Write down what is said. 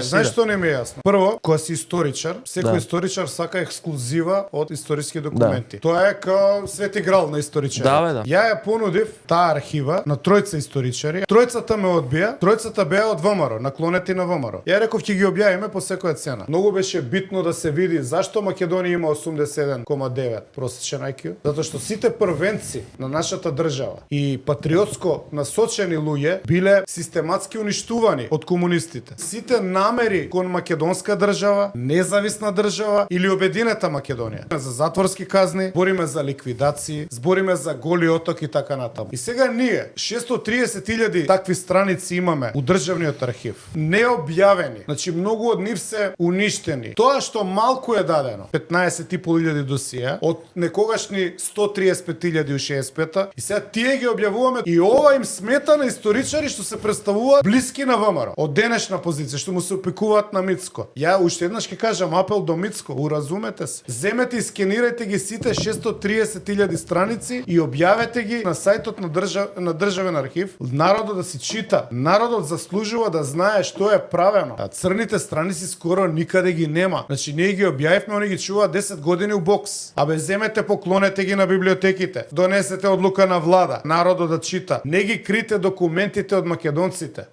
Знаеш што не ми е јасно? Прво, кога си историчар, секој Да. историчар сака ексклузива од историски документи. Тоа е као Свети грал на историчари. Да, бе, да. Ја ја понудив таа архива на тројца историчари. Тројцата ме одбија, тројцата беа од ВМРО, наклонети на ВМРО. Ја реков ќе ги објавиме по секоја цена. Многу беше битно да се види зашто Македонија има 87,9 просечен IQ. Затоа што сите првенци на нашата држава и патриотско насочени луѓе биле систематски уништувани од комунистите. Сите намери кон македонска држава, независна држава или обединета Македонија. За затворски казни, збориме за ликвидации, збориме за голи оток и така натаму. И сега ние 630.000 такви страници имаме у државниот архив. Необјавени. Значи многу од нив се уништени. Тоа што малку е дадено, 15.500 досија од некогашни 135.000 у 65-та, и сега тие ги објавуваме и ова им смета на историчари што се представуваат блиски на ВМРО. Од денешна позиција што му се опикуваат на Мицко. Ја уште еднаш ќе кажам апел до Мицко, уразумете се. Земете и скенирајте ги сите 630.000 страници и објавете ги на сајтот на државен архив. Народот да си чита. Народот заслужува да знае што е правено. А црните страници скоро никаде ги нема. Значи ние ги објавивме, они ги чуваат 10 години у бокс. Абе земете, поклонете ги на библиотеките. Донесете одлука на влада. Народот да чита. Не ги крите документите од македонците.